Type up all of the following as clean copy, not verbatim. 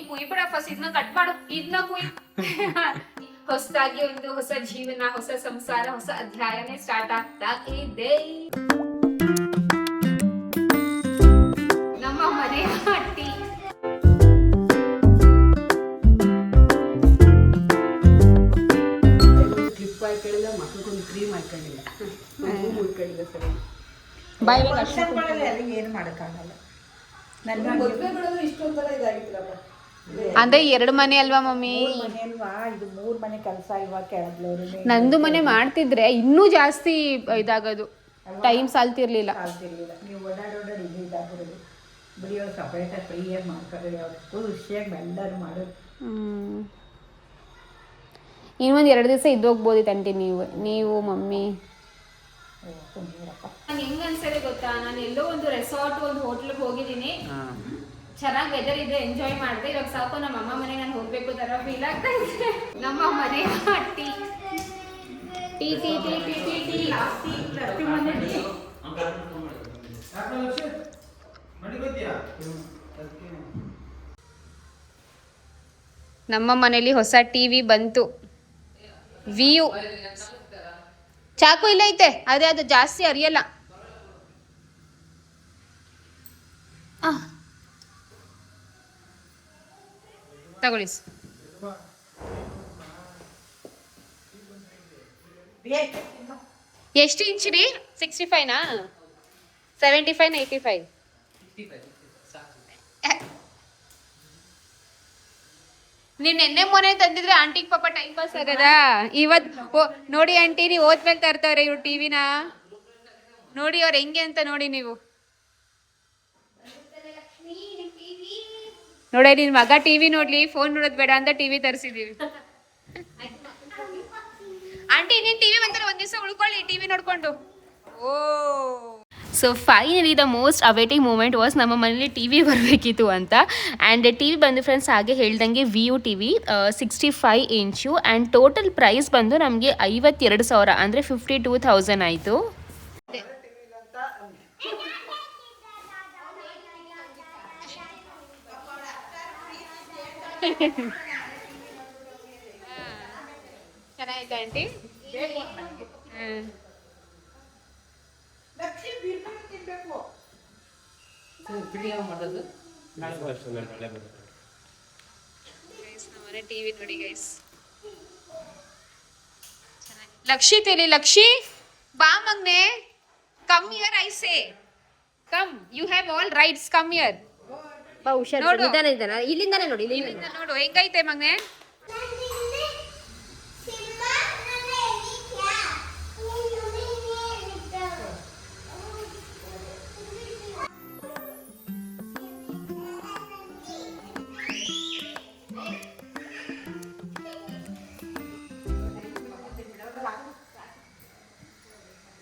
ಕುಯ್ಬಿಡ first ಇದನ್ನ cut ಮಾಡು ಇದನ್ನ ಕುಯ್ ಹೊಸದಾಗಿ ಒಂದು ಹೊಸ ಜೀವನ ಹೊಸ ಸಂಸಾರ ಹೊಸ ಅಧ್ಯಾಯನೇ ಸ್ಟಾರ್ಟ್ ಆಗ್ತಾ ಇದೆ ನಮ್ಮ ಮನೆ ಹಟ್ಟಿ ಕ್ಲಿಪ್ ಹಾಕೊಂಡಿಲ್ಲ ಮಕ್ಕಳಿಗೊಂದು ಕ್ರೀಮ್ ಹಾಕೊಂಡಿಲ್ಲ ಮುಡ್ಕೊಂಡಿಲ್ಲ ಸರಿ ಏನು ಮಾಡೋಕ್ಕಾಗಲ್ಲ ನನ್ನ ಮದುವೆಗಳಲ್ಲೂ ಇಷ್ಟೊಂಥರ ಇದಾಗಿತ್ತಲ್ಲಪ್ಪ ಅಂದ್ರೆ 2 ಮನೆ ಅಲ್ವಾ ಮಮ್ಮಿ ಮನೆ ಅಲ್ವಾ ಇದು 3 ಮನೆ ಕೆಲಸ ಇಲ್ವಾ ಕೆಳಗ್ಲವ್ರು ನಂದು ಮನೆ ಮಾಡ್ತಿದ್ರೆ ಇನ್ನೂ ಜಾಸ್ತಿ ಇದಾಗೋದು ಟೈಮ್ ಸಾಲ್ತಿರ್ಲಿಲ್ಲ ನೀವು ಓಡಾಡೋಡಾಡಿ ಇದು ಇದಾಗಿರೋದು ಬರೀ ಅವ್ರು ಸಪ್ರೇಟಾಗಿ ಫ್ರೀಯಾಗಿ ಮಾಡ್ಕೊಳ್ಳಿ ಅವ್ರು ಖುಷಿಯಾಗಿ ಎಲ್ಲರೂ ಮಾಡೋದು ಇನ್ನೊಂದು 2 ದಿವಸ ಇದ್ದೋಗ್ಬೋದಿತ್ತು ಆಂಟಿ ನೀವು ಮಮ್ಮಿ ನಂಗೆ ಹೆಂಗ್ ಅನ್ಸದೆ ಗೊತ್ತಾ ನಾನು ಎಲ್ಲೋ ಒಂದು ರೆಸಾರ್ಟ್ ಒಂದು ಹೋಟ್ಲಿಗೆ ಹೋಗಿದ್ದೀನಿ ಚೆನ್ನಾಗಿ ವೆದರ್ ಇದೆ ಎಂಜಾಯ್ ಮಾಡಿದೆ ಇವಾಗ ಸಾಕು ನಮ್ಮ ಅಮ್ಮ ಮನೆ ನಾನು ಹೋಗ್ಬೇಕು ತರ ಫೀಲ್ ಆಗ್ತಾ ಇದೆ ನಮ್ಮ ಮನೆ tea tea tea tea tea tea tea ನಮ್ಮ ಮನೇಲಿ ಹೊಸ ಟಿವಿ ಬಂತು ವಿಯು ಚಾಕು ಇಲ್ಲ ಐತೆ ಅದೇ ಅದು ಜಾಸ್ತಿ ಅರಿಯಲ್ಲ ತಗೊಳ್ಳಿ ಎಷ್ಟು ಇಂಚ್ ರೀ 65ನಾ 75 85 ನೀವ್ ನೆನ್ನೆ ಮೊನ್ನೆ ತಂದಿದ್ರೆ ಆಂಟಿಗೆ ಪಾಪ ಟೈಮ್ ಪಾಸ್ ಆಗದ ಇವತ್ ನೋಡಿ ಆಂಟಿ ನೀವು ಓದ್ಮೇಲೆ ತರ್ತಾವ್ರೆ ಇವ್ರು ಟಿವಿನ ನೋಡಿ ಅವ್ರು ಹೆಂಗೆ ಅಂತ ನೋಡಿ ನೀವು ನೋಡಿ ನಿನ್ ಮಗ ಟಿವಿ ನೋಡ್ಲಿ ಫೋನ್ ನೋಡೋದ್ ಬೇಡ ಅಂತ ಟಿವಿ ತರಿಸಿದೀವಿ ಆಂಟಿ ನೀನ್ ಟಿವಿ ಬಂತಾರೆ ಒಂದ್ ದಿವಸ ಉಳ್ಕೊಳ್ಳಿ ಟಿವಿ ನೋಡ್ಕೊಂಡು oh so finally the most awaiting moment was ನಮ್ಮ ಮನೇಲಿ ಟಿ ವಿ ಬರಬೇಕಿತ್ತು ಅಂತ ಆ್ಯಂಡ್ ಟಿ ವಿ ಬಂದು ಫ್ರೆಂಡ್ಸ್ ಹಾಗೆ ಹೇಳ್ದಂಗೆ ವಿಯು ಟಿ ವಿ 65 ಇಂಚು ಆ್ಯಂಡ್ ಟೋಟಲ್ ಪ್ರೈಸ್ ಬಂದು ನಮಗೆ 52,000 ಅಂದರೆ 52,000 ಆಯಿತು ಚೆನ್ನಾಗಿದೆ ಆಂಟಿ ಟಿವಿ ನೋಡಿ ಗೈಸ್ ಲಕ್ಷಿ ತಿಳಿ ಲಕ್ಷಿ ಬಾ ಮಗ್ನೆ come here I say come you have all rights come here ಬಾ ಹುಷಾರು ಇದ್ದಾನೆ ಇಲ್ಲಿಂದಾನೆ ನೋಡಿ ಇಲ್ಲಿಂದ ನೋಡು ಹೆಂಗೈತೆ ಮಗ್ನೆ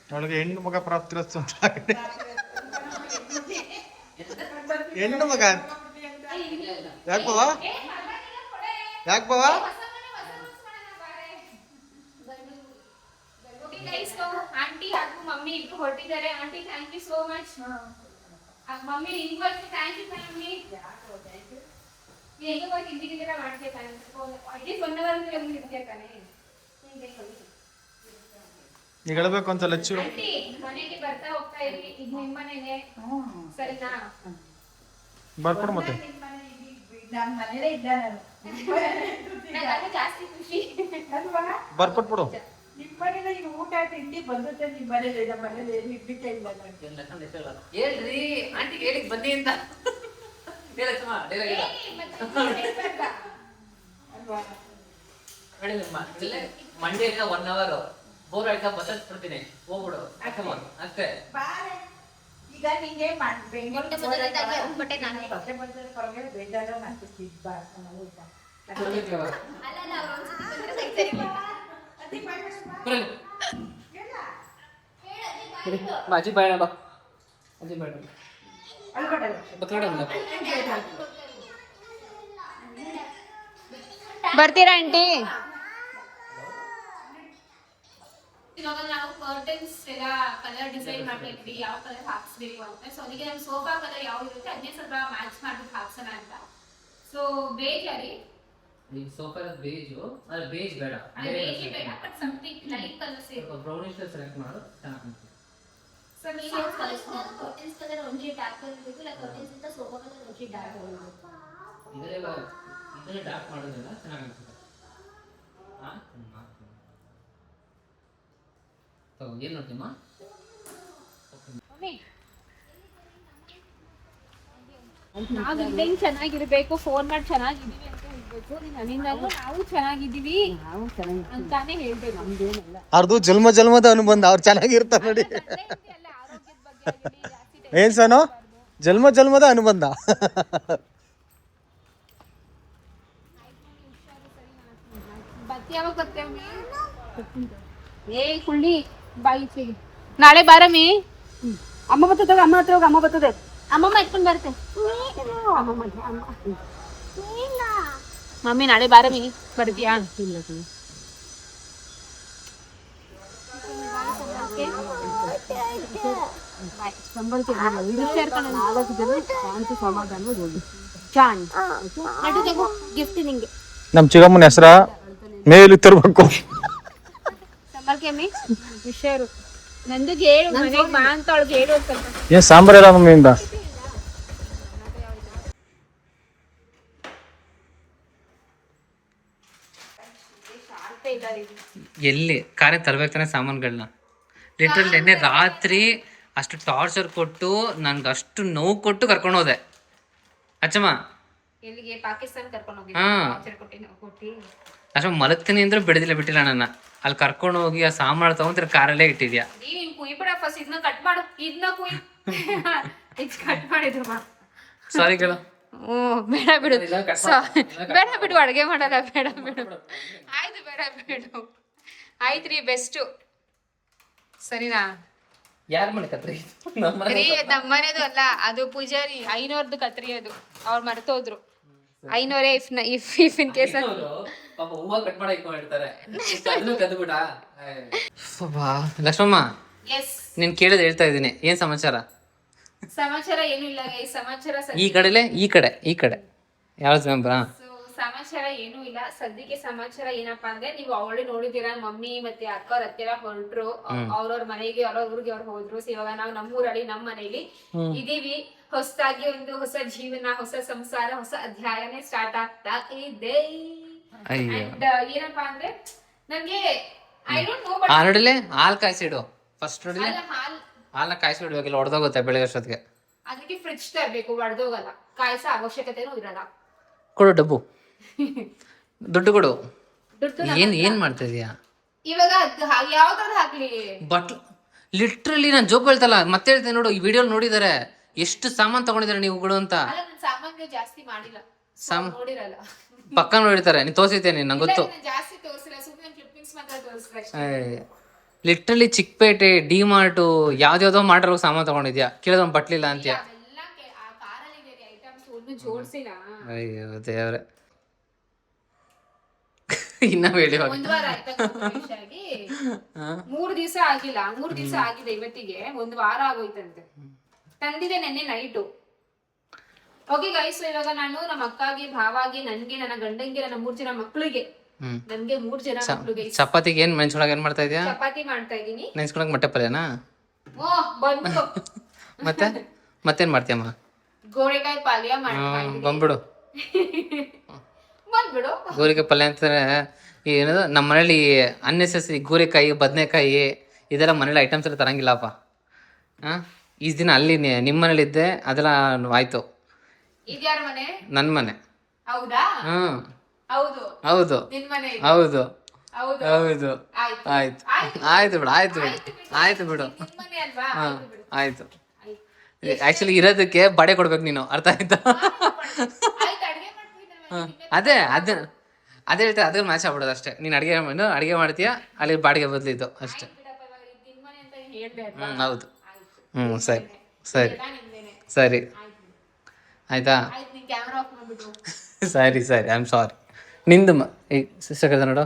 ಅವಳಿಗೆ ಹೆಣ್ಣು ಮಗ ಪ್ರಾಪ್ತಿರಸ್ತು ಅಂತ ಹೆಣ್ಣು ಮಗ ಯಾಕೆ ಬಾವ ಆಂಟಿ ಹಾಗೂ ಮಮ್ಮಿ ಇಬ್ರು ಹೊರಟಿದ್ದಾರೆ aunty thank you so much mummy ನಿಮ್ಗೆ ಥ್ಯಾಂಕ್ ಯು ಮಮ್ಮಿ ಹೇಗೆ ಹೋಗಿ ಇಂಜಿನಿಯರ್ ಮಾಡ್ತೀಯ ತಾನೆ ಅಟ್ಲೀಸ್ಟ್ 1 ಅವರ್ ನಮ್ಗೆ ಇರ್ತೀಯ ತಾನೆ ಈಗ ಹೇಳಬೇಕು ಅಂತ ಲಚ್ಚು ಆಂಟಿ ಮನೆಗೆ ಬರ್ತಾ ಹೋಗ್ತಾ ಇರಿ ಇದು ನಿಮ್ಮ ಮನೆಗೆ ಸರಿನಾ ಬರ್ಕೊಡು ಮತ್ತೆ ನಾನು ಮನೇಲೇ ಇದ್ದಾನೆ ನನಗೆ ಜಾಸ್ತಿ ಖುಷಿ ಅಲ್ವಾ ಬರ್ಕೊಟ್ಬಿಡು ನಿಮ್ಮ ಮನೇಲಿ ಈಗ ಊಟ ತಿಂಡಿ ಬಂದತ್ತೆ ನಿಮ್ಮ ಮನೇಲಿ ನಮ್ಮ ಮನೇಲಿ ಏನು ಇಡ್ಲಿಕ್ಕೆ ಇಲ್ಲ ಹೇಳ್ರಿ ಆಂಟಿಗೆ ಹೇಳಿಕ್ ಬನ್ನಿ ಅಂತ ಹೇಳಮ್ಮ ಅಲ್ವಾ ಹೇಳಿಲ್ಲಮ್ಮ ಇಲ್ಲೇ ಮಂಡ್ಯದಿಂದ 1 ಅವರ್ ಬೋರ್ ಆಯ್ತಾ ಬಸ್ ಹತ್ಬಿಡ್ತೀನಿ ಹೋಗ್ಬಿಡು ಅಷ್ಟೇ ಬಾರೆ ಈಗ ನಿಂಗೆ ಬೆಂಗಳೂರು ಬಟ್ಟೆ ಬಂದ್ರೆ ಪರವಾಗಿಲ್ಲ ಬೇಜಾರ ಮಾಡ್ತಿದ್ದ ಬಾ ಊಟ माझी बाय बा माझी बाय ಬರ್ತೀರಾ ಆಂಟಿ ಇವಾಗ ನಾವು ಕರ್ಟನ್ಸ್ ಎಲ್ಲ ಕಲರ್ ಡಿಸೈನ್ ಮಾಡ್ತಿದ್ವಿ ಯಾವ ಕಲರ್ ಹಾಕ್ಸ್ಬೇಕು ಅಂತ ಸೊ ಅದಕ್ಕೆ ನಮ್ಮ ಸೋಫಾ ಕಲರ್ ಯಾವ ಇರುತ್ತೆ ಅದನ್ನೇ ಸ್ವಲ್ಪ ಮ್ಯಾಚ್ ಮಾಡ್ಬಿಟ್ಟು ಹಾಕ್ಸೋಣ ಅಂತ ಸೊ ಬೇಜಾರಿ ಈ ಸೋಫಾ ಬೇಜು ಅಲ್ಲ ಬೇಜ್ ಬೇಡ ಬೇಡ but something light colours brownish select ಮಾಡು ಚೆನ್ನಾಗಿ ಸೊ ನೀವು ಕರ್ಟನ್ಸ್ ಕಲರ್ ಒಂಜಿ ಡಾರ್ಕ್ ಕಲರ್ ಬೇಕು ಇಲ್ಲ ಕರ್ಟನ್ಸ್ ಅಂತ ಸೋಫಾ ಕಲರ್ ಒಂಜಿ ಡಾರ್ಕ್ ಕಲರ್ ಇದನ್ನೇ ಡಾರ್ಕ್ ಮಾಡೋದಿಲ್ಲ ಚೆನ್ನಾಗಿ ಅನ್ಸುತ್ತೆ ಏನು ನೋಡ್ತೀಮ್ಮ ನಾವು ಇಲ್ಲೇನು ಚೆನ್ನಾಗಿರ್ಬೇಕು ಫೋನ್ ಮಾಡಿ ಚೆನ್ನಾಗಿದ್ದೀವಿ ಅಂತ ಹೇಳ್ಬೇಕು ನನ್ನಿಂದ ನಾವು ಚೆನ್ನಾಗಿದ್ದೀವಿ ಅಂತಾನೆ ಹೇಳ್ಬೇಕು ನಮ್ದೇನಲ್ಲ ಅವ್ರದ್ದು ಜನ್ಮ ಜನ್ಮದ ಅನುಬಂಧ ಅವ್ರು ಚೆನ್ನಾಗಿರ್ತಾರೆ ನೋಡಿ. ಆರೋಗ್ಯದ ಬಗ್ಗೆ ಆಗಲಿ ಜಾಸ್ತಿ ಏನ್ ಸೋನು? ಜನ್ಮ ಜನ್ಮದ ಅನುಬಂಧ. ಬತ್ತಿ ಯಾವಾಗ ಬರ್ತೇವೆ ಏ ಕುಳ್ಳಿ ಬಾಯಿಸಿಗೆ ನಾಳೆ ಬಾರಮ್ಮಿ ಅಮ್ಮ ಬರ್ತದೆ ಅಮ್ಮ ಹತ್ರ ಹೋಗಿ ಅಮ್ಮ ಬರ್ತದೆ ಅಮ್ಮಮ್ಮ ಇಟ್ಕೊಂಡು ಬರುತ್ತೆ ಮಮ್ಮಿ ನಾಳೆ ಬಾರಮ್ಮಿ ಬರ್ತೀಯಾ ಗಿಫ್ಟ್ ನಿಂಗೆ ನಮ್ ಚಿಕ್ಕಮ್ಮನ ಹೆಸರ ಮೇಲಿ ತರ್ಬೇಕು. ಸಂಬಳಕ್ಕೆ ಅಮ್ಮಿ ಹುಷಾರು ನಂದಿಗೆ ಹೇಳು ಮನೆಗೆ ಬಾ ಅಂತ ಅವಳಿಗೆ ಹೇಳು ಸ್ವಲ್ಪ ಏನ್ ಸಾಂಬಾರ್ ಇಲ್ಲ ಮಮ್ಮಿಯಿಂದ. ಎಲ್ಲಿ ಕಾರ್ಯ ತರ್ಬೇಕು ತಾನೆ ಸಾಮಾನುಗಳನ್ನ ಲಿಟ್ರಲ್ ನೆನ್ನೆ ರಾತ್ರಿ ಅಷ್ಟು ಟಾರ್ಚರ್ ಕೊಟ್ಟು ನನ್ಗೆ ಅಷ್ಟು ನೋವು ಕೊಟ್ಟು ಕರ್ಕೊಂಡು ಹೋದೆ ಅಚ್ಚಮ್ಮ. ಎಲ್ಲಿಗೆ ಪಾಕಿಸ್ತಾನ ಕರ್ಕೊಂಡು ಹಾ ಹೋಗಿ ಅಷ್ಟು ಮಲಗ್ತೀನಿ ಅಂದ್ರೆ ಬಿಟ್ಟಿಲ್ಲ ನನ್ನ ಅಲ್ಲಿ ಕರ್ಕೊಂಡು ಹೋಗಿ ಆ ಸಾಮಾನು ತಗೊಂಡ್ರೆ ಕಾರಲ್ಲೇ ಇಟ್ಟಿದ್ಯಾ. ನೀನ್ ಕುಯ್ಬಿಡ ಫಸ್ಟ್ ಇದನ್ನ ಕಟ್ ಮಾಡು ಇದನ್ನ ಕುಯ್ ಕಟ್ ಮಾಡಿದ್ರು ಸಾರಿ ಕೇಳು. ಬೇಡ ಬಿಡು ಬೇಡ ಬಿಡು ಅಡ್ಗೆ ಮಾಡಲ್ಲ ಬೇಡ ಬಿಡು ಆಯ್ತು ಬೇಡ ಬಿಡು ಆಯ್ತ್ರಿ ಬೆಸ್ಟ್ ಸರಿನಾ. ಯಾರ ಮನೆ ಕತ್ರಿ? ರೀ ನಮ್ಮನೇದು ಅಲ್ಲ ಅದು ಪೂಜಾರಿ 500 ಕತ್ರಿ ಅದು ಅವ್ರು ಮರ್ತೋದ್ರು 500 ಇಫ್ ಇನ್ ಕೇಸ್ ಪಾಪ ಹೂವ ಕಟ್ ಮಾಡಿ ಇಟ್ಕೊಂಡಿರ್ತಾರೆ. ಲಕ್ಷ್ಮಮ್ಮ ಎಸ್ ನೀನ್ ಕೇಳಿದ್ ಹೇಳ್ತಾ ಇದ್ದೀನಿ, ಏನ್ ಸಮಾಚಾರ? ಸಮಾಚಾರ ಏನು ಇಲ್ಲ ಗೈಸ್ ಸಮಾಚಾರ ಈ ಕಡೆ ಯಾವ್ದು ಮೆಂಬರ್? ಸೊ ಸಮಾಚಾರ ಏನೂ ಇಲ್ಲ ಸದ್ಯಕ್ಕೆ. ಸಮಾಚಾರ ಏನಪ್ಪಾ ಅಂದ್ರೆ ನೀವು ಆಲ್ರೆಡಿ ನೋಡಿದೀರಾ ಮಮ್ಮಿ ಮತ್ತೆ ಅಕ್ಕ ಹತ್ತಿರ ಹೊರಟ್ರು ಅವ್ರವ್ರ ಮನೆಗೆ ಅವ್ರವ್ರ ಊರಿಗೆ ಅವ್ರು ಹೋದ್ರು. ಸೊ ಇವಾಗ ನಾವು ನಮ್ಮೂರಲ್ಲಿ ನಮ್ಮ ಮನೇಲಿ ಇದೀವಿ. ಹೊಸದಾಗಿ ಒಂದು ಹೊಸ ಜೀವನ, ಹೊಸ ಸಂಸಾರ, ಹೊಸ ಅಧ್ಯಾಯನೇ ಸ್ಟಾರ್ಟ್ ಆಗ್ತಾ ಇದೆ. ಅಂಡ್ ಏನಪ್ಪಾ ಅಂದ್ರೆ ನನ್ಗೆ ಐ ಡೋಂಟ್ ನೋ ಬಟ್ ನೋಡಿಲೆ ಹಾಲು ಕಾಯಿಸಿಡು ಫಸ್ಟ್. ನೋಡಿಲೆ ಹಾಲ್ ಹಾಲನ್ನ ಕಾಯಿಸಿಡ್ಬೇಕಿಲ್ಲ, ಹೊಡೆದೋಗುತ್ತೆ ಬೆಳಗ್ಗೆ ಅಷ್ಟೊತ್ತಿಗೆ. ಅದಕ್ಕೆ ಫ್ರಿಡ್ಜ್ ತರಬೇಕು, ಒಡೆದೋಗಲ್ಲ, ಕಾಯಿಸೋ ಅವಶ್ಯಕತೆನೂ ಇರಲ್ಲ. ಕೊಡು ಡಬ್ಬು, ದುಡ್ಡು ಕೊಡು. ದುಡ್ಡು ಏನ್ ಮಾಡ್ತಾ ಇದೀಯಾ ಇವಾಗ? ಯಾವ್ದಾದ್ರು ಹಾಕ್ಲಿ ಬಟ್ ಲಿಟ್ರಲಿ ನಾನು ಜೋಕ್ ಹೇಳ್ತಲ್ಲ, ಮತ್ತೆ ಹೇಳ್ತೇನೆ ನೋಡು, ಈ ವಿಡಿಯೋ ನೋಡಿದಾರೆ ಎಷ್ಟು ಸಾಮಾನ್ ತಗೊಂಡಿದ್ದಾರೆ ನೀವುಗಳು ಅಂತ. ಅಲ್ಲ ನಾನು ಸಾಮಾನ್ಯ ಜಾಸ್ತಿ ಮಾಡಿಲ್ಲ, ನೋಡಿರಲ್ಲ. ಪಕ್ಕ ನೋಡಿರ್ತಾರೆ, ನೀನ್ ತೋರಿಸಿದ್ದೇನೆ ನಂಗೆ ಗೊತ್ತು. ನಾನು ಜಾಸ್ತಿ ತೋರಿಸಿಲ್ಲ, ಸುಮ್ಮನೆ ಕ್ಲಿಪ್ಪಿಂಗ್ಸ್ ಮಾತ್ರ ತೋರಿಸಿದ್ರೆ. ಲಿಟ್ರಲಿ ಚಿಕ್ಕಪೇಟೆ ಡಿ ಮಾರ್ಟು ಯಾವ್ದ್ಯಾವ್ದೋ ಮಾಡ್ರ ಸಾಮಾನು ತಗೊಂಡಿದ್ಯಾ, ಕೇಳಿದ್ರೆ ಬಟ್ಲಿಲ್ಲ ಅಂತೀಯ. ಅವೆಲ್ಲ ಆ ಕಾರಲ್ಲಿ ಬೇರೆ ಐಟಮ್ಸ್ ಒಂದು ಜೋಡಿಸಿಲ್ಲ. ಅಯ್ಯೋ ದೇವ್ರೆ, ಇನ್ನ ಹೇಳಿ. ಒಂದ್ ವಾರ ಆಯ್ತಾ ಆಗಿ 3 ದಿವಸ ಆಗಿಲ್ಲ, 3 ದಿವಸ ಆಗಿದೆ ಇವತ್ತಿಗೆ, 1 ವಾರ ಆಗೋಯ್ತಂತೆ. ತಂದಿದೆ ನೆನ್ನೆ ನೈಟು. ಓಕೆ ಗೈಸ್, ಇವಾಗ ನಾನು ನಮ್ಮ ಅಕ್ಕಾಗೆ, ಭಾವಾಗೆ, ನನ್ಗೆ, ನನ್ನ ಗಂಡಂಗೆ, ನನ್ನ 3 ಜನ ಮಕ್ಳಿಗೆ, ನನ್ಗೆ 3 ಜನ ಮಕ್ಳಿಗೆ ಚಪಾತಿಗೆ ಏನ್ ಮೆಣಸೊಳಗೆ ಏನ್ ಮಾಡ್ತಾ ಇದೀಯಾ? ಚಪಾತಿ ಮಾಡ್ತಾ ಇದೀನಿ. ನೆನ್ಸ್ಕೊಳಕ್ ಮೊಟ್ಟೆ ಪಲ್ಯನಾ? ಬಂದು ಮತ್ತೇನ್ ಮಾಡ್ತೀಯಮ್ಮ? ಗೋರೆಕಾಯಿ ಪಲ್ಯ ಮಾಡ್ತಾ ಬಂದ್ಬಿಡು. ಬಂದ್ಬಿಡು. ಗೋರಿಕಾಯಿ ಪಲ್ಯ ಅಂತಾರೆ ಏನದು, ನಮ್ಮ ಮನೇಲಿ ಅನ್ನೆಸೆಸರಿ ಗೋರೆಕಾಯಿ, ಬದನೆಕಾಯಿ ಇದೆಲ್ಲ ಮನೇಲಿ ಐಟಮ್ಸ್ ಎಲ್ಲ ತರಂಗಿಲ್ಲಪ್ಪ. ಈ ದಿನ ಅಲ್ಲಿ ನಿಮ್ಮ ಮನೇಲಿ ಇದ್ದೆ, ಅದೆಲ್ಲ ಆಯ್ತು. ಇದ್ಯಾರ ಮನೆ? ನನ್ನ ಮನೆ. ಹೌದಾ? ಹೌದು ಹೌದು ನಿನ್ ಮನೆ? ಹೌದು ಹೌದು ಹೌದು ಆಯ್ತು ಆಯ್ತು ಬಿಡು, ಆಯ್ತು ಬಿಡು. ನಿನ್ ಮನೆ ಅಲ್ವಾ? ಆಯ್ತು. ಆಕ್ಚುಲಿ ಇರೋದಕ್ಕೆ ಬಡೆ ಕೊಡ್ಬೇಕು ನೀನು, ಅರ್ಥ ಆಯ್ತಾ? ಆಯ್ತು, ಅಡ್ಗೆ ಮಾಡ್ತಿದ್ದಲ್ಲ. ಅದೇ ಹೇಳ್ತಾರೆ, ಅದ್ರ ಮ್ಯಾಚ್ ಆಗ್ಬಿಡೋದು ಅಷ್ಟೇ. ನೀನು ಅಡುಗೆ ಮಾಡ್ತೀಯಾ, ಅಲ್ಲಿ ಬಾಡಿಗೆ ಬದಲಿದ್ದು ಅಷ್ಟೇ. ನಿನ್ ಮನೆ ಅಂತ ಹೇಳ್ದೆ ಅಲ್ವಾ? ಹೌದು. ಸರಿ ಆಯ್ತಾ? ಆಯ್ತು, ನೀನ್ ಕ್ಯಾಮ್ರಾ ಆಫ್ ಮಾಡ್ಬಿಡು. ಸರಿ ಐ ಆಮ್ ಸಾರಿ. ನಿಂದು ಸಿಸ್ಟರ್ ಕದ ನೋಡು.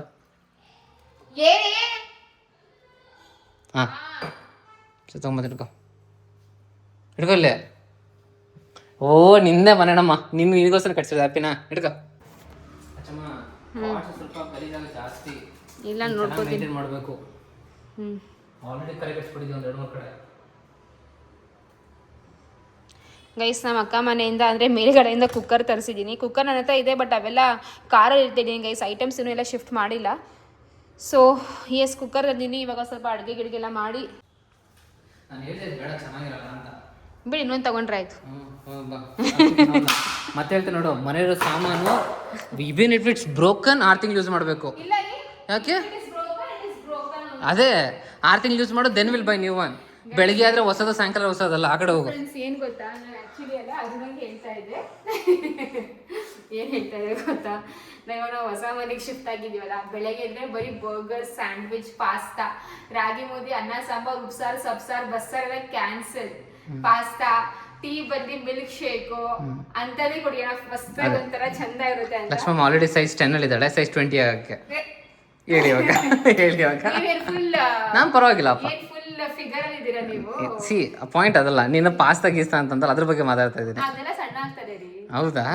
ಹಾಂ ತಗೊಂಬಂದು ಇಟ್ಕೊ ಇಲ್ಲೇ ಓ ನಿಂದೆ ಮನೆಯಮ್ಮ ನಿನ್ನ ನಿನಗೋಸ್ಕರ ಕಟ್ಸಿರೋದು ಹ್ಯಾಪಿನ ಹಿಡ್ಕೊ ಅಚ್ಚಮ್ಮ ಸ್ವಲ್ಪ ಗಲೀಜಾಗ ಜಾಸ್ತಿ ಇಲ್ಲ ನೋಡ್ಕೋತೀನಿ ಮೇಂಟೈನ್ ಮಾಡಬೇಕು. ಹ್ಞೂ ಆಲ್ರೆಡಿ ಕರೆ ಕಟ್ಸ್ಬಿಟ್ಟಿದ್ವಿ ಒಂದು 2-3 ಕಡೆ. ಗೈಸ್ ನಮ್ಮ ಅಕ್ಕ ಮನೆಯಿಂದ ಅಂದರೆ ಮೇಲ್ಗಡೆಯಿಂದ ಕುಕ್ಕರ್ ತರಿಸಿದ್ದೀನಿ. ಕುಕ್ಕರ್ ನನ್ನ ಹತ್ರ ಇದೆ, ಬಟ್ ಅವೆಲ್ಲ ಕಾರಲ್ಲಿ ಇರ್ತಿದ್ದೀನಿ ಗೈಸ್, ಐಟಮ್ಸ್ ಇನ್ನೂ ಎಲ್ಲ ಶಿಫ್ಟ್ ಮಾಡಿಲ್ಲ. ಸೊ ಎಸ್ ಕುಕ್ಕರ್ ತಂದೀನಿ. ಇವಾಗ ಸ್ವಲ್ಪ ಅಡುಗೆ ಗಿಡ್ಗೆಲ್ಲ ಮಾಡಿ ನಾನು ಹೇಳಿದೆ ಬೇಡ ಚೆನ್ನಾಗಿರಲ್ಲ ಅಂತ. ಬಿಡಿ ಇನ್ನೊಂದು ತೊಗೊಂಡ್ರೆ ಆಯಿತು. ಮತ್ತೆ ಹೇಳ್ತೀನಿ ನೋಡು, ಮನೆಯಲ್ಲಿರೋ ಸಾಮಾನು ಇವನ್ ಇಟ್ ಇಟ್ಸ್ ಬ್ರೋಕನ್ 6 ತಿಂಗಳು ಯೂಸ್ ಮಾಡಬೇಕು. ಯಾಕೆ ಅದೇ 6 ತಿಂಗಳು ಯೂಸ್ ಮಾಡೋದು, then will buy new one. ಬೆಳಿಗ್ಗೆ ಆದರೆ ಹೊಸದು, ಸಾಯಂಕಾಲ ಹೊಸದಲ್ಲ. ಆ ಕಡೆ ಹೋಗು. ಏನು ಗೊತ್ತಾ, ನಾನು ಆ್ಯಕ್ಚುಲಿ ಅಲ್ಲ ಅದನ್ನಂಗೆ ಹೇಳ್ತಾ ಇದ್ದೆ. ಏನು ಹೇಳ್ತಾ ಇದ್ದೆ ಗೊತ್ತಾ, ನಾವು ಹೊಸ ಮನೆಗೆ ಶಿಫ್ಟ್ ಆಗಿದ್ದೀವಲ್ಲ, ಬೆಳಗ್ಗೆ ಅಂದರೆ ಬರೀ ಬರ್ಗರ್, ಸ್ಯಾಂಡ್ವಿಚ್, ಪಾಸ್ತಾ, ರಾಗಿ ಮುದ್ದೆ, ಅನ್ನ ಸಾಂಬಾರು, ಉಪ್ಸಾರು, ಸಬ್ಸಾರು, ಬಸ್ಸಾರು ಎಲ್ಲ ಕ್ಯಾನ್ಸಲ್. ಪಾಸ್ತಾ, ಟೀ ಬಂದು ಮಿಲ್ಕ್ ಶೇಕು ಅಂತದೇ ಕುಡಿಯೋಣ. ಫಸ್ಟ್ ಒಂಥರ ಚಂದ ಇರುತ್ತೆ ಅಂತ. ಲಕ್ಷ್ಮಮ್ಮ ಆಲ್ರೆಡಿ ಸೈಜ್ 10 ಅಲ್ಲಿ ಇದ್ದಾಳೆ, ಸೈಜ್ 20 ಆಗಕ್ಕೆ ಹೇಳಿ ಇವಾಗ ಫುಲ್ ನಾನು ಪರವಾಗಿಲ್ಲಪ್ಪ. ಫುಲ್ ಫಿಗರ್ ಅಲ್ಲಿ ಇದ್ದೀರಾ ನೀವು. ಸಿ ಪಾಯಿಂಟ್ ಅದಲ್ಲ, ನೀನು ಪಾಸ್ತಾ ಗೀಸ್ತಾ ಅಂತಂದ್ರೆ ಅದ್ರ ಬಗ್ಗೆ ಮಾತಾಡ್ತಾ ಇದ್ದೀನಿ. ಅದೆಲ್ಲ ಸಣ್ಣ ಆಗ್ತದೆ ರೀ. ಹೌದಾ,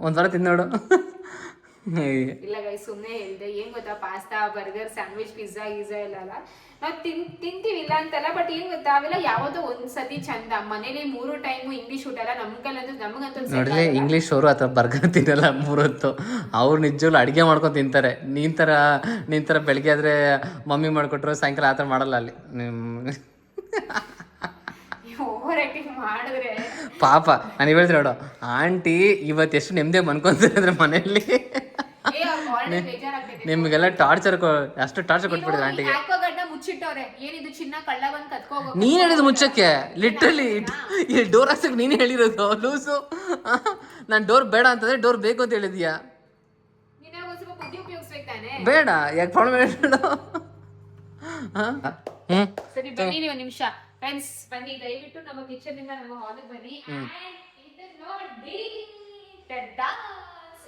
ಒಂದ್ವಾರ ತಿನ್ನೋಡು. ಇಲ್ಲ ಗೈ ಸುಮ್ಮನೆ ಹೇಳ್ದೆ. ಏನ್ ಗೊತ್ತಾ, ಪಾಸ್ತಾ, ಬರ್ಗರ್, ಸ್ಯಾಂಡ್ವಿಚ್, ಪಿಜ್ಜಾ ಗೀಝಾ ಎಲ್ಲ ಅಲ್ಲ ನಾವು ತಿಂತೀವಿ ಇಲ್ಲ ಅಂತಲ್ಲ, ಬಟ್ ಏನ್ ಗೊತ್ತಾ ಅವೆಲ್ಲ ಯಾವತ್ತೋ ಒಂದ್ಸತಿ ಚಂದ. ಮನೇಲಿ 3 ಟೈಮು ಇಂಗ್ಲಿಷ್ ಊಟ ಎಲ್ಲ ನಮಗಂತೂ ನೋಡಿದ್ರೆ ಇಂಗ್ಲೀಷ್ ಅವರು ಅಥವಾ ಬರ್ಗರ್ ತಿನ್ನಲ್ಲ 3 ಹೊತ್ತು. ಅವ್ರು ನಿಜವಾಗ್ಲೂ ಅಡುಗೆ ಮಾಡ್ಕೊಂಡು ತಿಂತಾರೆ. ನೀನ್ ಥರ ಬೆಳಗ್ಗೆ ಆದರೆ ಮಮ್ಮಿ ಮಾಡಿಕೊಟ್ರು, ಸಾಯಂಕಾಲ ಆ ಥರ ಮಾಡಲ್ಲ ಅಲ್ಲಿ ಓವರ್ ಆಕ್ಟಿಂಗ್ ಮಾಡಿದ್ರೆ ಪಾಪ. ನಾನು ಹೇಳ್ತೀನಿ ನೋಡು, ಆಂಟಿ ಇವತ್ತು ಎಷ್ಟು ನೆಮ್ಮದಿ ಮನ್ಕೊಂತಾರೆ ಅಂದ್ರೆ ಮನೆಯಲ್ಲಿ ನಿಮಗೆಲ್ಲ ಅಷ್ಟು ಟಾರ್ಚರ್ ಕೊಟ್ಬಿಟ್ಟಿದ್ರು ಆಂಟಿಗೆ. ಮುಚ್ಚಿಟ್ಟವ್ರೆ, ಏನಿದು ಚಿನ್ನ ಕಳ್ಳ ಬಂದು ಕತ್ಕೋಗ. ನೀನ್ ಹೇಳಿದ್ದು ಮುಚ್ಚಕ್ಕೆ, ಲಿಟ್ರಲಿ ಈ ಡೋರ್ ಹಾಕ್ಸಕ್ಕೆ ನೀನೇ ಹೇಳಿರೋದು ಲೂಸು. ನಾನು ಡೋರ್ ಬೇಡ ಅಂತಂದ್ರೆ ಡೋರ್ ಬೇಕು ಅಂತ ಹೇಳಿದ್ಯಾ. ಬೇಡ ಯಾಕೆ ಪ್ರಾಬ್ಲಮ್ ಹೇಳು. ಸರಿ ಬನ್ನಿ ನೀವು 1 ನಿಮಿಷ ಫ್ರೆಂಡ್ಸ್, ಬನ್ನಿ ದಯವಿಟ್ಟು ನಮ್ಮ ಕಿಚನ್ ಇಂದ ನಮ್ಮ ಹಾಲಿಗೆ ಬನ್ನಿ.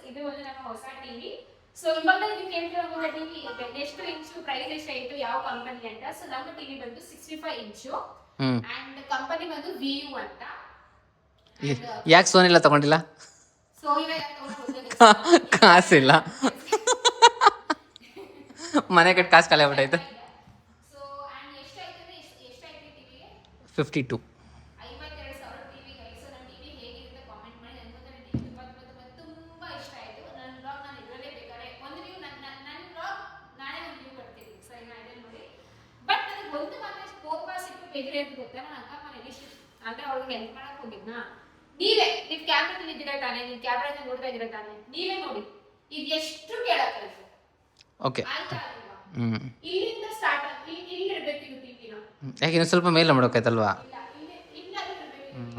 ಇದು ಒಂದು ನಮ್ಮ ಹೊಸ ಟಿವಿ. ಸೊ ಇವಾಗ ನೀವು ಕೇಳ್ತಿರೋ ಟಿವಿ ಎಷ್ಟು ಇಂಚು, ಪ್ರೈಸ್ ಎಷ್ಟಾಯಿತು, ಯಾವ ಕಂಪನಿ ಅಂತ. ಸೊ ನಮ್ಮ ಟಿವಿ ಬಂದು 65 ಇಂಚು ಅಂಡ್ ಕಂಪನಿ ಬಂದು VU ಅಂತ. ಯಾಕೆ ಸೋನಿಲ್ಲ ತಗೊಂಡಿಲ್ಲ? ಸೊ ಇವಾಗ ಕಾಸಿಲ್ಲ, ಮನೆ ಕಟ್ ಕಾಸು ಖಾಲಿ ಆಗ್ಬಿಟ್ಟೈತೆ. ಸೊ ಅಂಡ್ ಎಷ್ಟಾಯ್ತು ಟಿವಿಗೆ? 52. 52,000 ಟಿವಿ ಗೈಸ್. ನನ್ನ ಟಿವಿ ಹೇಗಿರುತ್ತೆ ಕಾಮೆಂಟ್ ಮಾಡಿ. ನನಗೆ ಟಿವಿ ತುಂಬಾ ಇಷ್ಟ ಆಯಿತು. ನನ್ನ ಬ್ಲಾಗ್ ನಾನು ಇದರಲ್ಲೇ ಬೇಕಾದ್ರೆ ಒಂದು ವ್ಯೂ ನನ್ನ ಬ್ಲಾಗ್ ನಾನೇ ಒಂದು ವ್ಯೂ ಕೊಡ್ತೀನಿ. ಸರಿ ನಾ ಇದನ್ನು ನೋಡಿ. ಬಟ್ ನನಗೆ ಒಂದು ಮಾತ್ರ ಕೋಪ ಸಿಟ್ಟು ಬೇಜಾರು ಅಂತ ಗೊತ್ತಾ, ನನ್ನ ಅಕ್ಕ ಮನೇಲಿ ಅಂದರೆ ಅವ್ಳಿಗೆ ಹೆಲ್ಪ್ ಮಾಡಕ್ಕೆ ಹೋಗಿದ್ನಾ. ನೀವು ಕ್ಯಾಮ್ರಾದಲ್ಲಿ ಇದ್ದೀರಾ ತಾನೇ, ನೀವು ಕ್ಯಾಮ್ರಾದಲ್ಲಿ ನೋಡ್ತಾ ಇದ್ದೀರಾ ತಾನೇ, ನೀವೇ ನೋಡಿ ಇದು ಎಷ್ಟು ಕೇಳಕ್ಕೆ. ಓಕೆ, ಇಲ್ಲಿಂದ ಸ್ಟಾರ್ಟ್ ಇಲ್ಲಿ ಇರಬೇಕು ಇದು ಟಿವಿನ. ಯಾಕೆ ಇನ್ನು ಸ್ವಲ್ಪ ಮೇಲೆ ಮಾಡೋಕ್ಕಾಯ್ತಲ್ವಾ?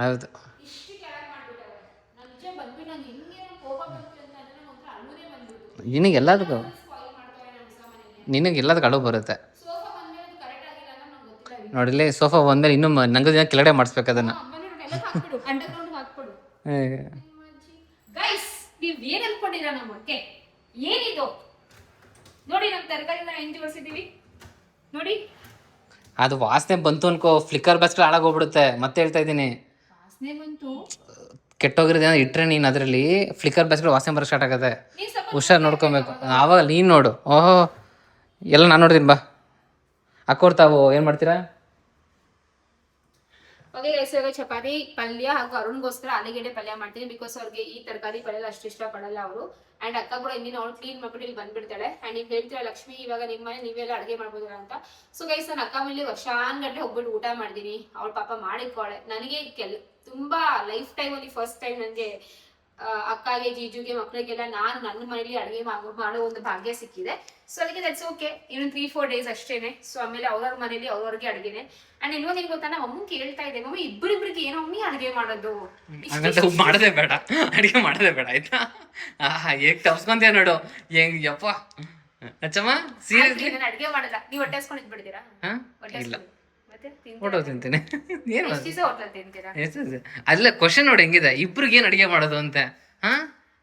ಹೌದು. ಇಷ್ಟು ಕೆಳಗೆ ಮಾಡ್ಬಿಟ್ಟಾರೆ. ನಾನು ನಿಜ ಬಂದ್ಬಿಟ್ಟು ನಾನು ಹೆಂಗೆ ಕೋಪ ಬಂತು ಅಂತ ಅಂದ್ರೆ ಒಂಥರ ಅಳುನೇ ಬಂದ್ಬಿಟ್ಟು. ನಿನಗೆಲ್ಲದಕ್ಕೂ ಸ್ಪಾಯಿಲ್ ಮಾಡ್ತಾರೆ ನಮ್ಮ ಹೊಸ ಮನೆಗೆ. ನಿನಗೆಲ್ಲದಕ್ಕೆ ಅಳು ಬರುತ್ತೆ. ಸೋಫಾ ಬಂದ್ಮೇಲೆ ಅದು ಕರೆಕ್ಟ್ ಆಗಿಲ್ಲ ಅಂದ್ರೆ ನಂಗೆ ಗೊತ್ತಿಲ್ಲ. ನೋಡಿಲ್ಲಿ ಸೋಫಾ ಬಂದ್ಮೇಲೆ ಇನ್ನೂ ನಂಗೆ ದಿನ ಕೆಳಗಡೆ ಮಾಡಿಸ್ಬೇಕು ಅದನ್ನು. ಎಲ್ಲ ಹಾಕ್ಬಿಡು, ಅಂಡರ್ಗ್ರೌಂಡ್ ಹಾಕ್ಬಿಡು. ಗೈಸ್ ನೀವು ಏನ್ ಅನ್ಕೊಂಡಿದ್ದೀರಾ ನಮ್ಮ ಅಕ್ಕೆ? ಏನಿದು ನೋಡಿ, ನಮ್ಮ ತರಕಾರಿನ ಹೆಂಗ್ ಜೋಡಿಸಿದೀವಿ ನೋಡಿ. ಅದು ವಾಸನೆ ಬಂತು ಅನ್ಕೋ, ಫ್ಲಿಕ್ಕರ್ ಬ್ಯಾಸ್ಗಳು ಹಾಳಾಗೋಗ್ಬಿಡುತ್ತೆ. ಮತ್ತೆ ಹೇಳ್ತಾ ಇದ್ದೀನಿ, ವಾಸನೆ ಬಂತು ಕೆಟ್ಟೋಗಿರೋದೇನೋ ಇಟ್ಟರೆ ನೀನು ಅದರಲ್ಲಿ ಫ್ಲಿಕ್ಕರ್ ಬ್ಯಾಸ್ಗಳು ವಾಸನೆ ಬರೋ ಸ್ಟಾರ್ಟ್ ಆಗುತ್ತೆ. ಹುಷಾರು ನೋಡ್ಕೊಬೇಕು. ಆವಾಗ ನೀನು ನೋಡು. ಓಹೋ ಎಲ್ಲ ನಾನು ನೋಡ್ತೀನಿ. ಬಾ ಅಕ್ಕೋರ್ ತಾವು ಏನು ಮಾಡ್ತೀರಾ? ಓಕೆ ಗೈಸ್, ಇವಾಗ ಚಪಾತಿ ಪಲ್ಯ ಹಾಗೂ ಅರುಣ್ಗೋಸ್ಕರ ಆಲೂಗೆಡ್ಡೆ ಪಲ್ಯ ಮಾಡ್ತೀನಿ. ಬಿಕಾಸ್ ಅವ್ರಿಗೆ ಈ ತರಕಾರಿ ಪಲ್ಯ ಅಷ್ಟು ಇಷ್ಟಪಡಲ್ಲ ಅವರು. ಅಂಡ್ ಅಕ್ಕ ಕೂಡ ಇನ್ನೇನು ಅವ್ಳು ಕ್ಲೀನ್ ಮಾಡ್ಬಿಟ್ಟು ಇಲ್ಲಿ ಬಂದ್ಬಿಡ್ತಾಳೆ. ಅಂಡ್ ನೀವು ಹೇಳ್ತೀರಾ ಲಕ್ಷ್ಮಿ ಇವಾಗ ನಿಮ್ಮ ಮನೆ ನೀವೆಲ್ಲ ಅಡುಗೆ ಮಾಡ್ಬೋದಲ್ಲ ಅಂತ. ಸೊ ಗೈಸ್ ನಾನು ಅಕ್ಕ ಮೇಲೆ ವರ್ಷಾನ್ಗಟ್ಟಲೆ ಹೋಗ್ಬಿಟ್ಟು ಊಟ ಮಾಡಿದ್ದೀನಿ. ಅವಳು ಪಾಪ ಮಾಡಿಕೊಳ್ಳೆ. ನನಗೆ ತುಂಬಾ ಲೈಫ್ ಟೈಮಲ್ಲಿ ಫಸ್ಟ್ ಟೈಮ್ ನನಗೆ ಅಕ್ಕಗೆ, ಜೀಜುಗೆ, ಮಕ್ಕಳಿಗೆಲ್ಲ ನಾನು ನನ್ನ ಮನೇಲಿ ಅಡುಗೆ ಮಾಡೋ ಒಂದು ಭಾಗ್ಯ ಸಿಕ್ಕಿದೆ. ಸೊ ಅದಕ್ಕೆ ದಟ್ಸ್ ಓಕೆ. ಇನ್ನು 3-4 ಡೇಸ್ ಅಷ್ಟೇನೆ. ಸೊ ಆಮೇಲೆ ಅವ್ರವ್ರ ಮನೇಲಿ ಅವ್ರವ್ರಿಗೆ ಅಡುಗೆನೆ. ಅಂಡ್ ಇನ್ನೊಂದು ಏನು ಗೊತ್ತಾ, ನಮ್ಮ ಅಮ್ಮ ಕೇಳ್ತಾ ಇದೆ, ಮಮ್ಮಿ ಇಬ್ಬರಿಬ್ರಿಗೆ ಏನೋ ಮಮ್ಮಿ ಅಡುಗೆ ಮಾಡೋದು ಮಾಡೋದೇ ಬೇಡ, ಅಡುಗೆ ಮಾಡೋದೇ ಬೇಡ ಆಯ್ತಾ. ಹೇಗೆ ತಪ್ಸ್ಕೊಂತೀಯ ನೋಡು, ಹೆಂಗ್ ಯಪ್ಪ ಅಚ್ಚಮ್ಮ ಸೀರಿಯಸ್ಲಿ. ನಾನು ಅಡುಗೆ ಮಾಡಲ್ಲ, ನೀವು ಹೊಟ್ಟೆ ಹಸ್ಕೊಂಡು ಇದ್ಬಿಡ್ತೀರಾ? ಇಲ್ಲ, ಫೋಟೋ ತಿಂತೀನಿ. ಏನು ತಿಂತೀರಾ? ಅಲ್ಲ ಕ್ವಶನ್ ನೋಡಿ ಹೆಂಗಿದೆ, ಇಬ್ರಿಗೆ ಏನು ಅಡುಗೆ ಮಾಡೋದು ಅಂತ. ಹಾ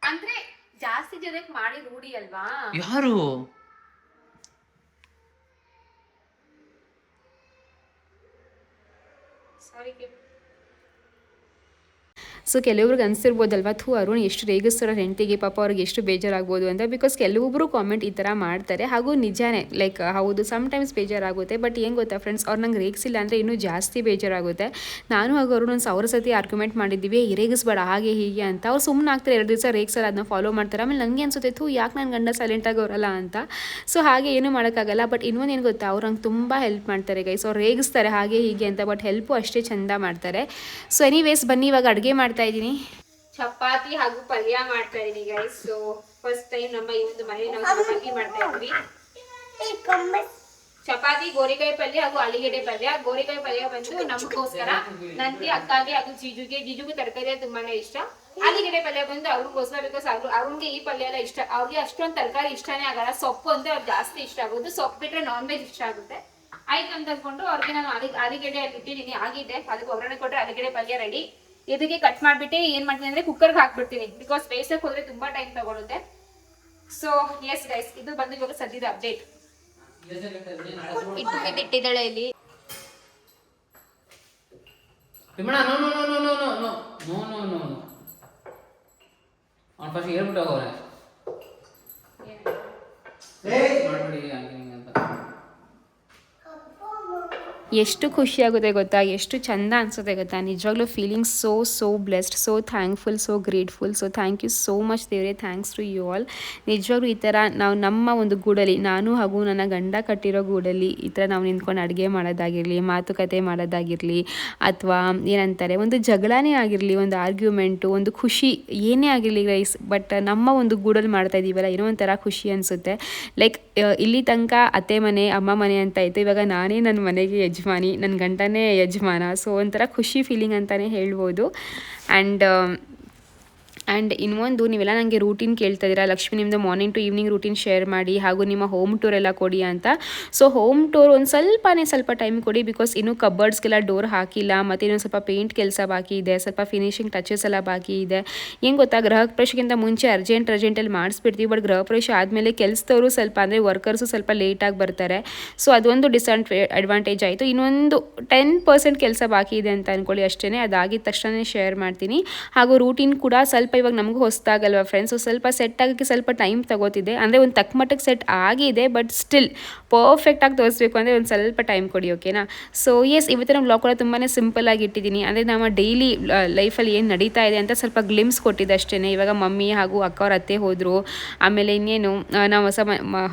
ಅಂದ್ರೆ ಜಾಸ್ತಿ ಜನಕ್ಕೆ ಮಾಡಿ ರೂಢಿ ಅಲ್ವಾ? ಯಾರು? ಸೊ ಕೆಲವ್ರಿಗೆ ಅನಿಸಿರ್ಬೋದಲ್ವ ಥೂ ಅರುಣ್ ಎಷ್ಟು ರೇಗಿಸ್ತಾರೋ ಹೆಂಡತಿಗೆ, ಪಾಪ ಅವ್ರಿಗೆ ಎಷ್ಟು ಬೇಜಾರಾಗ್ಬೋದು ಅಂತ. ಬಿಕಾಸ್ ಕೆಲವೊಬ್ಬರು ಕಾಮೆಂಟ್ ಈ ಥರ ಮಾಡ್ತಾರೆ, ಹಾಗೂ ನಿಜಾನೇ ಲೈಕ್ ಹೌದು ಸಮ್ಟೈಮ್ಸ್ ಬೇಜಾರಾಗುತ್ತೆ. ಬಟ್ ಏನು ಗೊತ್ತಾ ಫ್ರೆಂಡ್ಸ್, ಅವ್ರು ನಂಗೆ ರೇಗಿಸಿಲ್ಲ ಅಂದರೆ ಇನ್ನೂ ಜಾಸ್ತಿ ಬೇಜಾರಾಗುತ್ತೆ. ನಾನು ಹಾಗೂ ಅವರು ಒಂದು 1000 ಸತಿ ಆರ್ಗ್ಯುಮೆಂಟ್ ಮಾಡಿದ್ದೀವಿ, ರೇಗಿಸ್ಬೇಡ ಹಾಗೆ ಹೀಗೆ ಅಂತ. ಅವ್ರು ಸುಮ್ಮನೆ ಆಗ್ತಾರೆ, 2 ದಿವಸ ರೇಗಿಸಲ್ಲ, ಅದನ್ನ ಫಾಲೋ ಮಾಡ್ತಾರೆ. ಆಮೇಲೆ ನನಗೆ ಅನ್ಸುತ್ತೆ ಥೂ ಯಾಕೆ ನನ್ನ ಗಂಡ ಸೈಲೆಂಟಾಗಿ ಅವರಲ್ಲ ಅಂತ. ಸೊ ಹಾಗೆ ಏನೂ ಮಾಡೋಕ್ಕಾಗಲ್ಲ. ಬಟ್ ಇನ್ನೊಂದು ಏನು ಗೊತ್ತಾ, ಅವ್ರು ನಂಗೆ ತುಂಬ ಹೆಲ್ಪ್ ಮಾಡ್ತಾರೆ ಗೈಸ್. ಅವ್ರು ರೇಗಿಸ್ತಾರೆ ಹಾಗೆ ಹೀಗೆ ಅಂತ, ಬಟ್ ಹೆಲ್ಪು ಅಷ್ಟೇ ಚೆಂದ ಮಾಡ್ತಾರೆ. ಸೊ ಎನಿವೇಸ್ ಬನ್ನಿ ಇವಾಗ ಅಡುಗೆ ಮಾಡ್ತಾ ಇದ್ದೀನಿ. ಚಪಾತಿ ಹಾಗೂ ಪಲ್ಯ ಮಾಡ್ತಾ ಇದ್ದೀನಿ ಗೈಸ್. ಸೊ ಫಸ್ಟ್ ಟೈಮ್ ನಮ್ಮ ಈ ಒಂದು ಮನೆ ನಾವು ಚಪಾತಿ ಮಾಡ್ತಾ ಇದ್ವಿ. ಚಪಾತಿ, ಗೋರಿಕಾಯಿ ಪಲ್ಯ ಹಾಗೂ ಆಲೂಗೆಡ್ಡೆ ಪಲ್ಯ. ಗೋರಿಕಾಯಿ ಪಲ್ಯ ಬಂದು ನಮಗೋಸ್ಕರ, ನಂದಿ ಅಕ್ಕಾಗೆ ಹಾಗೂ ಜೀಜುಗೆ ತರಕಾರಿ ತುಂಬಾನೇ ಇಷ್ಟ. ಆಲೂಗೆಡ್ಡೆ ಪಲ್ಯ ಬಂದು ಅವ್ರಿಗೋಸ್ಕರ, ಬಿಕಾಸ್ ಅವ್ರಿಗೆ ಈ ಪಲ್ಯ ಎಲ್ಲ ಇಷ್ಟ. ಅವ್ರಿಗೆ ಅಷ್ಟೊಂದು ತರಕಾರಿ ಇಷ್ಟನೇ ಆಗಲ್ಲ, ಸೊಪ್ಪು ಅಂದ್ರೆ ಅವ್ರಿಗೆ ಜಾಸ್ತಿ ಇಷ್ಟ ಆಗೋದು. ಸೊಪ್ಪು ಬಿಟ್ರೆ ನಾನ್ ವೆಜ್ ಇಷ್ಟ ಆಗುತ್ತೆ. ಆಯ್ತು ಅಂತ ಅಂದ್ಕೊಂಡು ಅವ್ರಿಗೆ ನಾನು ಆಲೂಗೆಡ್ಡೆ ಇಟ್ಟಿದ್ದೀನಿ, ಆಗಿದೆ. ಅದಕ್ಕೆ ಒಗ್ಗರಣೆ ಕೊಟ್ಟರೆ ಆಲೂಗೆಡ್ಡೆ ಪಲ್ಯ ರೆಡಿ. ಇದಕ್ಕೆ ಕಟ್ ಮಾಡ್ಬಿಟ್ಟು ಏನ್ ಮಾಡ್ತೀನಿ ಅಂದ್ರೆ ಕುಕ್ಕರ್ಗೆ ಹಾಕ್ಬಿಡ್ತೀನಿ, ಬಿಕಾಸ್ ಬೇಯಿಸಕ್ಕೆ ಹೋದ್ರೆ ತುಂಬಾ ಟೈಮ್ ತಗೊಳುತ್ತೆ. ಸೊ ಎಸ್ ಗೈಸ್, ಇದು ಬಂದು ಇವಾಗ ಸದ್ಯದ ಅಪ್ಡೇಟ್. ಇಟ್ಟಿದ್ದಾಳೆ ಇಲ್ಲಿ. ಅವ್ನು ಫಸ್ಟ್ ಹೇಳ್ಬಿಟ್ಟು ಹೋಗೋರೆ ಮಾಡ್ಬಿಡಿ ಹಂಗೆ ಹಿಂಗೆ ಅಂತ. ಎಷ್ಟು ಖುಷಿಯಾಗುತ್ತೆ ಗೊತ್ತಾ, ಎಷ್ಟು ಚಂದ ಅನಿಸುತ್ತೆ ಗೊತ್ತಾ. ನಿಜವಾಗ್ಲೂ feeling so blessed, so thankful, so grateful. So thank you so much ದೇವರೇ, ಥ್ಯಾಂಕ್ಸ್ ಟು ಯು ಆಲ್. ನಿಜವಾಗ್ಲೂ ಈ ಥರ ನಾವು ನಮ್ಮ ಒಂದು ಗೂಡಲ್ಲಿ, ನಾನು ಹಾಗೂ ನನ್ನ ಗಂಡ ಕಟ್ಟಿರೋ ಗೂಡಲ್ಲಿ ಈ ಥರ ನಾವು ನಿಂತ್ಕೊಂಡು ಅಡುಗೆ ಮಾಡೋದಾಗಿರಲಿ, ಮಾತುಕತೆ ಮಾಡೋದಾಗಿರಲಿ, ಅಥವಾ ಏನಂತಾರೆ ಒಂದು ಜಗಳನೇ ಆಗಿರಲಿ, ಒಂದು ಆರ್ಗ್ಯುಮೆಂಟು, ಒಂದು ಖುಷಿ ಏನೇ ಆಗಿರಲಿ ಗೈಸ್, ಬಟ್ ನಮ್ಮ ಒಂದು ಗೂಡಲ್ಲಿ ಮಾಡ್ತಾ ಇದ್ದೀವಲ್ಲ, ಏನೋ ಒಂಥರ ಖುಷಿ ಅನಿಸುತ್ತೆ. ಲೈಕ್ ಇಲ್ಲಿ ತನಕ ಅತ್ತೆ ಮನೆ ಅಮ್ಮ ಮನೆ ಅಂತ ಇತ್ತು, ಇವಾಗ ನಾನೇ ನನ್ನ ಮನೆಗೆ ಯಜಮಾನಿ, ನನ್ನ ಗಂಡನೇ ಯಜಮಾನ. ಸೊ ಒಂಥರ ಖುಷಿ ಫೀಲಿಂಗ್ ಅಂತಲೇ ಹೇಳ್ಬೋದು. ಆ್ಯಂಡ್ ಇನ್ನೊಂದು, ನೀವೆಲ್ಲ ನನಗೆ ರೂಟೀನ್ ಕೇಳ್ತಾ ಇದ್ದೀರಾ, ಲಕ್ಷ್ಮಿ ನಿಮ್ಮದು morning to evening routine share ಮಾಡಿ, ಹಾಗೂ ನಿಮ್ಮ ಹೋಮ್ ಟೂರ್ ಎಲ್ಲ ಕೊಡಿ ಅಂತ. ಸೊ ಹೋಮ್ ಟೂರ್ ಒಂದು ಸ್ವಲ್ಪ ಟೈಮ್ ಕೊಡಿ, ಬಿಕಾಸ್ ಇನ್ನೂ ಕಬರ್ಡ್ಸ್ಗೆಲ್ಲ ಡೋರ್ ಹಾಕಿಲ್ಲ, ಮತ್ತು ಇನ್ನೊಂದು ಸ್ವಲ್ಪ ಪೇಂಟ್ ಕೆಲಸ ಬಾಕಿ ಇದೆ, ಸ್ವಲ್ಪ ಫಿನಿಶಿಂಗ್ ಟಚಸ್ ಎಲ್ಲ ಬಾಕಿ ಇದೆ. ಏನು ಗೊತ್ತಾ, ಗೃಹ ಪ್ರವೇಶಕ್ಕಿಂತ ಮುಂಚೆ ಅರ್ಜೆಂಟಲ್ಲಿ ಮಾಡಿಸ್ಬಿಡ್ತೀವಿ, ಬಟ್ ಗೃಹ ಪ್ರವೇಶ ಆದಮೇಲೆ ಕೆಲಸದವರು ಸ್ವಲ್ಪ ಅಂದರೆ ವರ್ಕರ್ಸು ಸ್ವಲ್ಪ ಲೇಟಾಗಿ ಬರ್ತಾರೆ. ಸೊ ಅದೊಂದು ಅಡ್ವಾಂಟೇಜ್ ಆಯಿತು. ಇನ್ನೊಂದು 10% ಕೆಲಸ ಬಾಕಿ ಇದೆ ಅಂತ ಅಂದ್ಕೊಳ್ಳಿ ಅಷ್ಟೇ. ಅದಾಗಿದ ತಕ್ಷಣ ಶೇರ್ ಮಾಡ್ತೀನಿ. ಹಾಗೂ ರೂಟೀನ್ ಕೂಡ ಸ್ವಲ್ಪ ಇವಾಗ ನಮಗೂ ಹೊಸದಾಗಲ್ವ ಫ್ರೆಂಡ್ಸ್, ಸ್ವಲ್ಪ ಸೆಟ್ ಆಗೋಕ್ಕೆ ಸ್ವಲ್ಪ ಟೈಮ್ ತಗೋತಿದೆ. ಅಂದರೆ ಒಂದು ತಕ್ಕ ಮಟ್ಟಕ್ಕೆ ಸೆಟ್ ಆಗಿದೆ, ಬಟ್ ಸ್ಟಿಲ್ ಪರ್ಫೆಕ್ಟಾಗಿ ತೋರಿಸ್ಬೇಕು ಅಂದರೆ ಒಂದು ಸ್ವಲ್ಪ ಟೈಮ್ ಕೊಡಿ, ಓಕೆನಾ. ಸೊ ಎಸ್, ಇವತ್ತಿನ ವ್ಲಾಗ್ ಕೂಡ ತುಂಬಾ ಸಿಂಪಲ್ಲಾಗಿ ಇಟ್ಟಿದ್ದೀನಿ. ಅಂದರೆ ನಮ್ಮ ಡೈಲಿ ಲೈಫಲ್ಲಿ ಏನು ನಡೀತಾ ಇದೆ ಅಂತ ಸ್ವಲ್ಪ ಗ್ಲಿಮ್ಸ್ ಕೊಟ್ಟಿದ್ದೆ ಅಷ್ಟೇ. ಇವಾಗ ಮಮ್ಮಿ ಹಾಗೂ ಅಕ್ಕ ಅವ್ರ ಅತ್ತೆ ಹೋದರು. ಆಮೇಲೆ ಇನ್ನೇನು, ನಾವು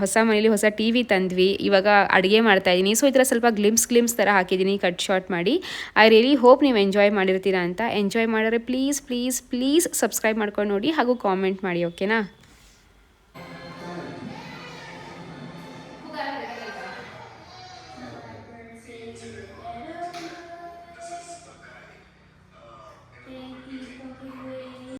ಹೊಸ ಮನೇಲಿ ಹೊಸ TV ತಂದ್ವಿ, ಇವಾಗ ಅಡುಗೆ ಮಾಡ್ತಾಯಿದ್ದೀನಿ. ಸೊ ಈ ಥರ ಸ್ವಲ್ಪ ಗ್ಲಿಮ್ಸ್ ಥರ ಹಾಕಿದ್ದೀನಿ, ಕಟ್ ಶಾರ್ಟ್ ಮಾಡಿ. ಐ ರಿಯಲಿ ಹೋಪ್ ನೀವು ಎಂಜಾಯ್ ಮಾಡಿರ್ತೀರಾ ಅಂತ. ಎಂಜಾಯ್ ಮಾಡಿದ್ರೆ ಪ್ಲೀಸ್ ಸಬ್ಸ್ಕ್ರೈಬ್ ಮಾಡ್ಕೊಂಡು ನೋಡಿ, ಹಾಗೂ ಕಾಮೆಂಟ್ ಮಾಡಿ, ಓಕೆನಾ.